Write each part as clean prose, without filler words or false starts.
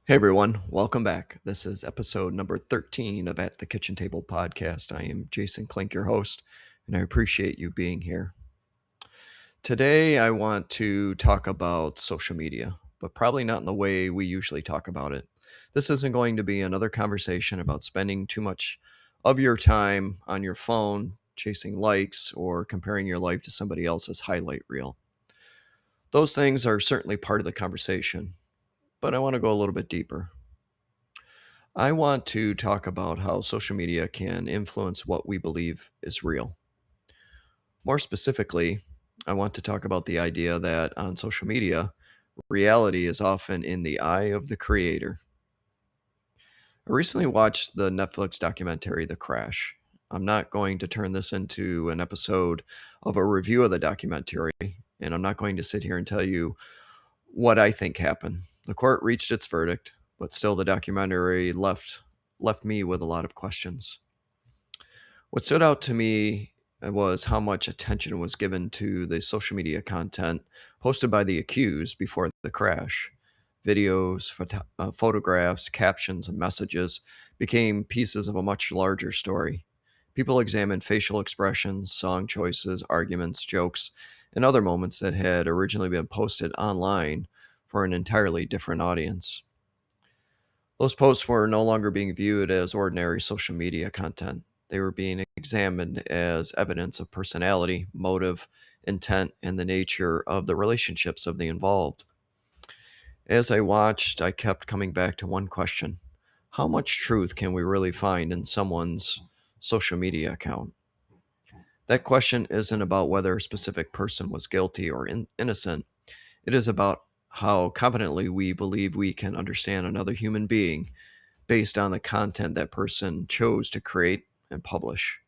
Hey everyone, welcome back. This is episode number 13 of At the Kitchen Table podcast. I am Jason Klink, your host, and I appreciate you being here. Today, I want to talk about social media, but probably not in the way we usually talk about it. This isn't going to be another conversation about spending too much of your time on your phone, chasing likes, or comparing your life to somebody else's highlight reel. Those things are certainly part of the conversation, but I want to go a little bit deeper. I want to talk about how social media can influence what we believe is real. More specifically, I want to talk about the idea that on social media, reality is often in the eye of the creator. I recently watched the Netflix documentary The Crash. I'm not going to turn this into an episode of a review of the documentary, and I'm not going to sit here and tell you what I think happened. The court reached its verdict, but still the documentary left me with a lot of questions. What stood out to me was how much attention was given to the social media content posted by the accused before the crash. Videos, photographs, captions, and messages became pieces of a much larger story. People examined facial expressions, song choices, arguments, jokes, and other moments that had originally been posted online for an entirely different audience. Those posts were no longer being viewed as ordinary social media content. They were being examined as evidence of personality, motive, intent, and the nature of the relationships of the involved. As I watched, I kept coming back to one question: how much truth can we really find in someone's social media account? That question isn't about whether a specific person was guilty or innocent. It is about how confidently we believe we can understand another human being based on the content that person chose to create and publish.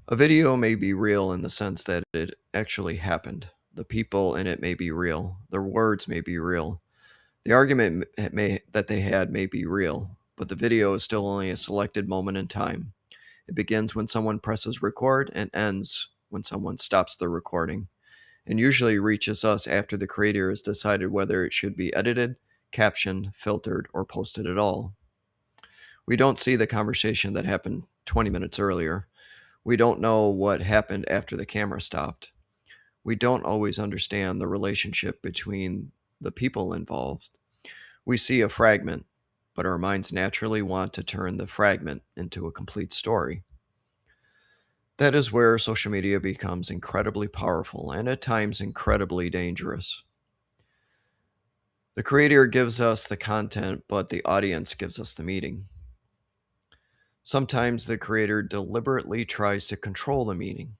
A video may be real in the sense that it actually happened. The people in it may be real. Their words may be real. The argument that they had may be real, but the video is still only a selected moment in time. It begins when someone presses record and ends when someone stops the recording, and usually reaches us after the creator has decided whether it should be edited, captioned, filtered, or posted at all. We don't see the conversation that happened 20 minutes earlier. We don't know what happened after the camera stopped. We don't always understand the relationship between the people involved. We see a fragment, but our minds naturally want to turn the fragment into a complete story. That is where social media becomes incredibly powerful and at times incredibly dangerous. The creator gives us the content, but the audience gives us the meaning. Sometimes the creator deliberately tries to control the meaning.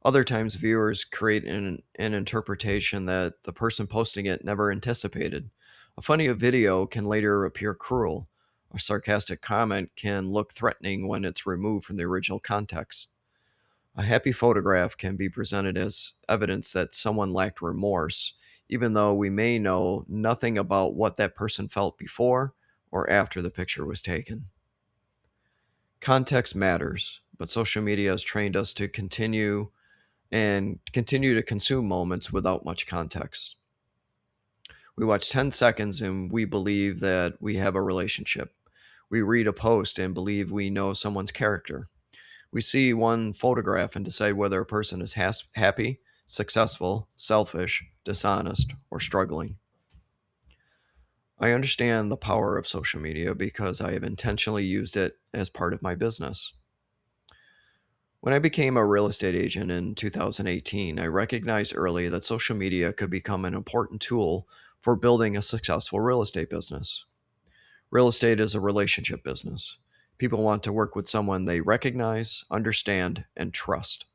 Other times, viewers create an interpretation that the person posting it never anticipated. A funny video can later appear cruel. A sarcastic comment can look threatening when it's removed from the original context. A happy photograph can be presented as evidence that someone lacked remorse, even though we may know nothing about what that person felt before or after the picture was taken. Context matters, but social media has trained us to continue to consume moments without much context. We watch 10 seconds and we believe that we have a relationship. We read a post and believe we know someone's character. We see one photograph and decide whether a person is happy, successful, selfish, dishonest, or struggling. I understand the power of social media because I have intentionally used it as part of my business. When I became a real estate agent in 2018, I recognized early that social media could become an important tool for building a successful real estate business. Real estate is a relationship business. People want to work with someone they recognize, understand, and trust.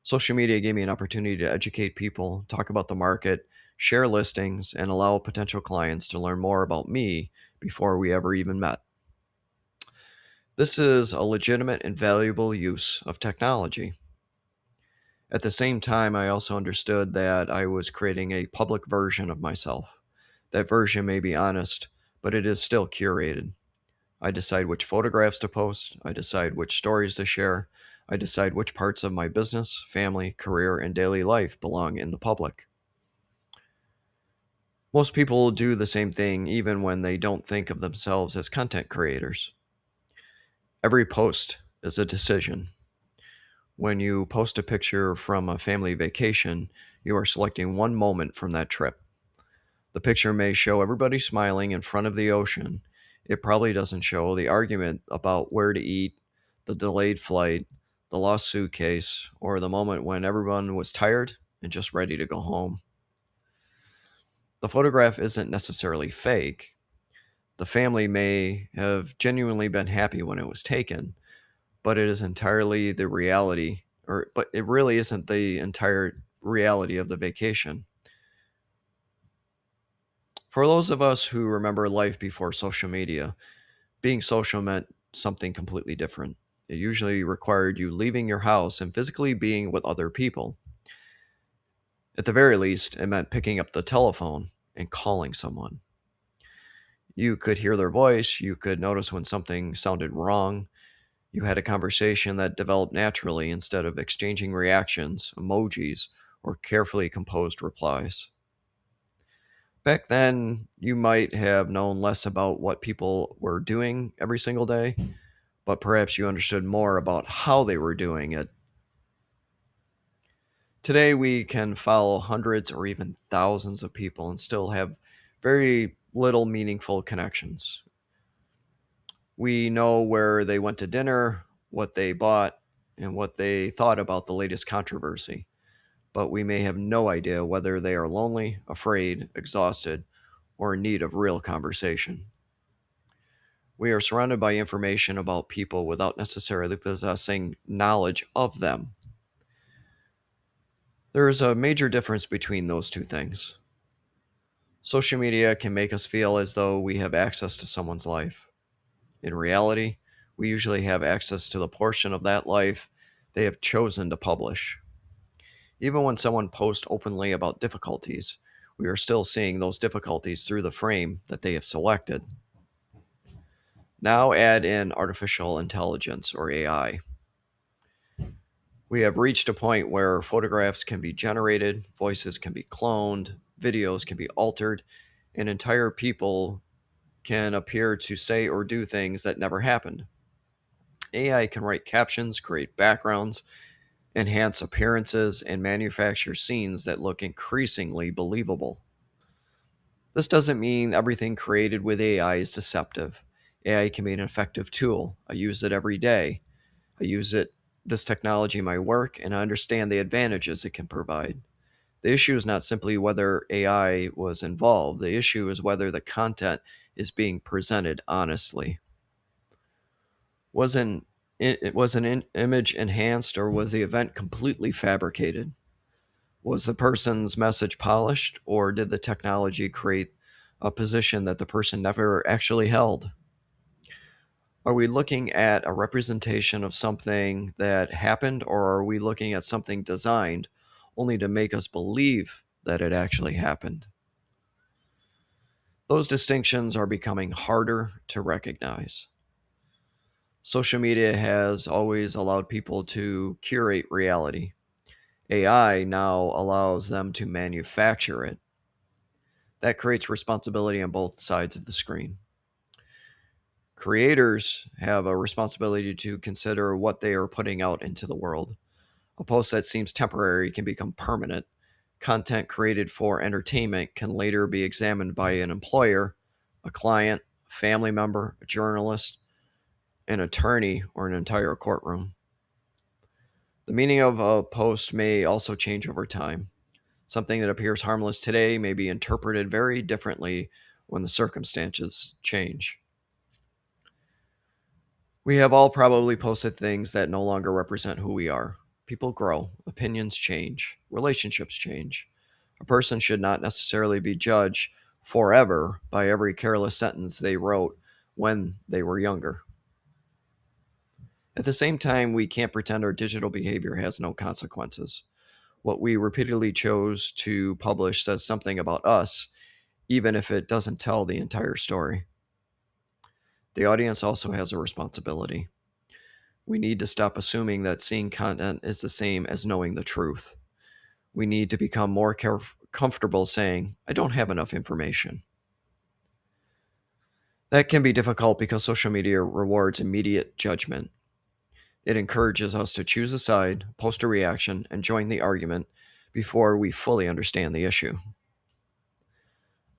Social media gave me an opportunity to educate people, talk about the market, share listings, and allow potential clients to learn more about me before we ever even met. This is a legitimate and valuable use of technology. At the same time, I also understood that I was creating a public version of myself. That version may be honest, but it is still curated. I decide which photographs to post, I decide which stories to share, I decide which parts of my business, family, career, and daily life belong in the public. Most people do the same thing even when they don't think of themselves as content creators. Every post is a decision. When you post a picture from a family vacation, you are selecting one moment from that trip. The picture may show everybody smiling in front of the ocean. It probably doesn't show the argument about where to eat, the delayed flight, the lost suitcase, or the moment when everyone was tired and just ready to go home. The photograph isn't necessarily fake. The family may have genuinely been happy when it was taken, but it is entirely the reality, but it really isn't the entire reality of the vacation. For those of us who remember life before social media, being social meant something completely different. It usually required you leaving your house and physically being with other people. At the very least, it meant picking up the telephone and calling someone. You could hear their voice, you could notice when something sounded wrong. You had a conversation that developed naturally instead of exchanging reactions, emojis, or carefully composed replies. Back then, you might have known less about what people were doing every single day, but perhaps you understood more about how they were doing it. Today, we can follow hundreds or even thousands of people and still have very little meaningful connections. We know where they went to dinner, what they bought, and what they thought about the latest controversy, but we may have no idea whether they are lonely, afraid, exhausted, or in need of real conversation. We are surrounded by information about people without necessarily possessing knowledge of them. There is a major difference between those two things. Social media can make us feel as though we have access to someone's life. In reality, we usually have access to the portion of that life they have chosen to publish. Even when someone posts openly about difficulties, we are still seeing those difficulties through the frame that they have selected. Now add in artificial intelligence or AI. We have reached a point where photographs can be generated, voices can be cloned, videos can be altered, and entire people can appear to say or do things that never happened. AI can write captions, create backgrounds, enhance appearances, and manufacture scenes that look increasingly believable. This doesn't mean everything created with AI is deceptive. AI can be an effective tool. I use it every day. I use this technology in my work, and I understand the advantages it can provide. The issue is not simply whether AI was involved. The issue is whether the content is being presented honestly. Was an image enhanced, or was the event completely fabricated? Was the person's message polished, or did the technology create a position that the person never actually held? Are we looking at a representation of something that happened, or are we looking at something designed only to make us believe that it actually happened? Those distinctions are becoming harder to recognize. Social media has always allowed people to curate reality. AI now allows them to manufacture it. That creates responsibility on both sides of the screen. Creators have a responsibility to consider what they are putting out into the world. A post that seems temporary can become permanent. Content created for entertainment can later be examined by an employer, a client, a family member, a journalist, an attorney, or an entire courtroom. The meaning of a post may also change over time. Something that appears harmless today may be interpreted very differently when the circumstances change. We have all probably posted things that no longer represent who we are. People grow, opinions change, relationships change. A person should not necessarily be judged forever by every careless sentence they wrote when they were younger. At the same time, we can't pretend our digital behavior has no consequences. What we repeatedly chose to publish says something about us, even if it doesn't tell the entire story. The audience also has a responsibility. We need to stop assuming that seeing content is the same as knowing the truth. We need to become more comfortable saying, I don't have enough information. That can be difficult because social media rewards immediate judgment. It encourages us to choose a side, post a reaction, and join the argument before we fully understand the issue.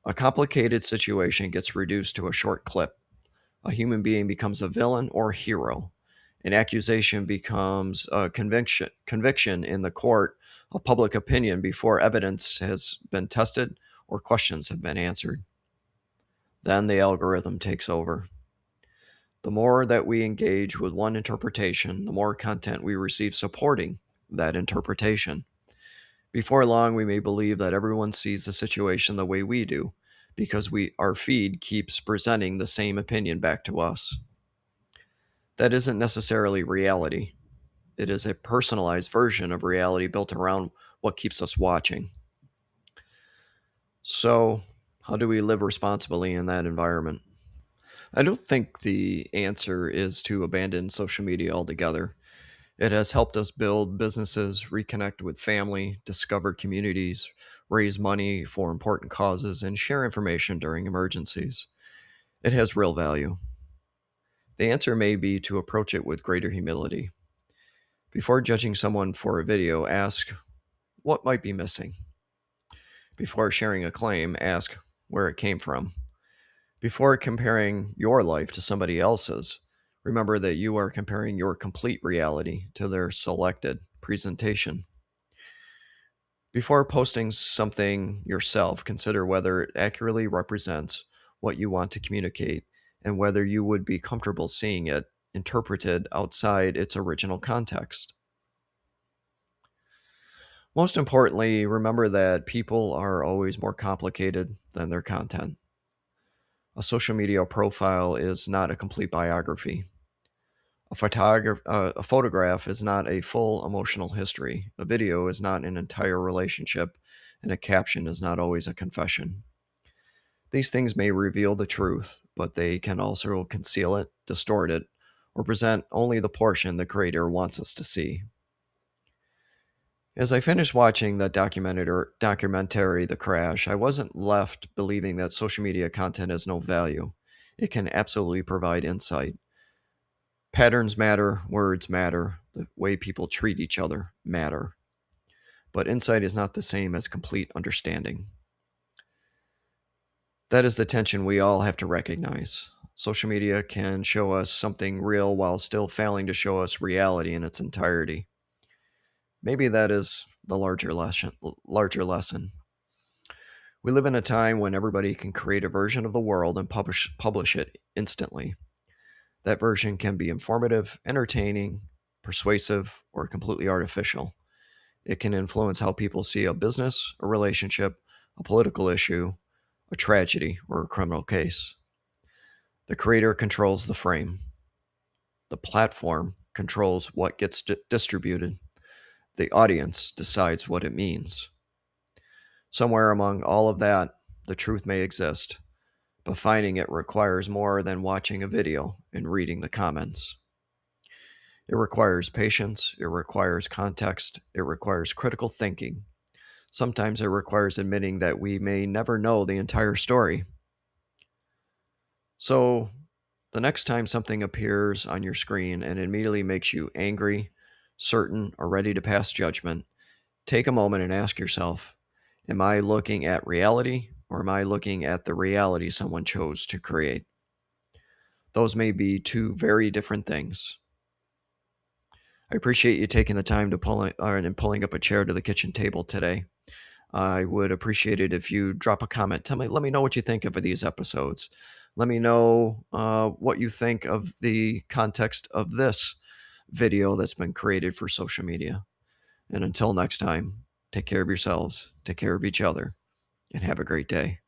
A complicated situation gets reduced to a short clip. A human being becomes a villain or a hero. An accusation becomes a conviction in the court of public opinion before evidence has been tested or questions have been answered. Then the algorithm takes over. The more that we engage with one interpretation, the more content we receive supporting that interpretation. Before long, we may believe that everyone sees the situation the way we do because our feed keeps presenting the same opinion back to us. That isn't necessarily reality. It is a personalized version of reality built around what keeps us watching. So, how do we live responsibly in that environment? I don't think the answer is to abandon social media altogether. It has helped us build businesses, reconnect with family, discover communities, raise money for important causes, and share information during emergencies. It has real value. The answer may be to approach it with greater humility. Before judging someone for a video, ask what might be missing. Before sharing a claim, ask where it came from. Before comparing your life to somebody else's, remember that you are comparing your complete reality to their selected presentation. Before posting something yourself, consider whether it accurately represents what you want to communicate and whether you would be comfortable seeing it interpreted outside its original context. Most importantly, remember that people are always more complicated than their content. A social media profile is not a complete biography. A photograph is not a full emotional history. A video is not an entire relationship, and a caption is not always a confession. These things may reveal the truth, but they can also conceal it, distort it, or present only the portion the creator wants us to see. As I finished watching that documentary, The Crash, I wasn't left believing that social media content has no value. It can absolutely provide insight. Patterns matter, words matter, the way people treat each other matter. But insight is not the same as complete understanding. That is the tension we all have to recognize. Social media can show us something real while still failing to show us reality in its entirety. Maybe that is the larger lesson. We live in a time when everybody can create a version of the world and publish it instantly. That version can be informative, entertaining, persuasive, or completely artificial. It can influence how people see a business, a relationship, a political issue, a tragedy, or a criminal case. The creator controls the frame. The platform controls what gets distributed. The audience decides what it means. Somewhere among all of that, the truth may exist, but finding it requires more than watching a video and reading the comments. It requires patience, it requires context, it requires critical thinking. Sometimes it requires admitting that we may never know the entire story. So, the next time something appears on your screen and immediately makes you angry, certain, or ready to pass judgment, take a moment and ask yourself, am I looking at reality or am I looking at the reality someone chose to create? Those may be two very different things. I appreciate you taking the time to pulling up a chair to the kitchen table today. I would appreciate it if you drop a comment. Let me know what you think of these episodes. Let me know what you think of the context of this video that's been created for social media. And until next time, take care of yourselves, take care of each other, and have a great day.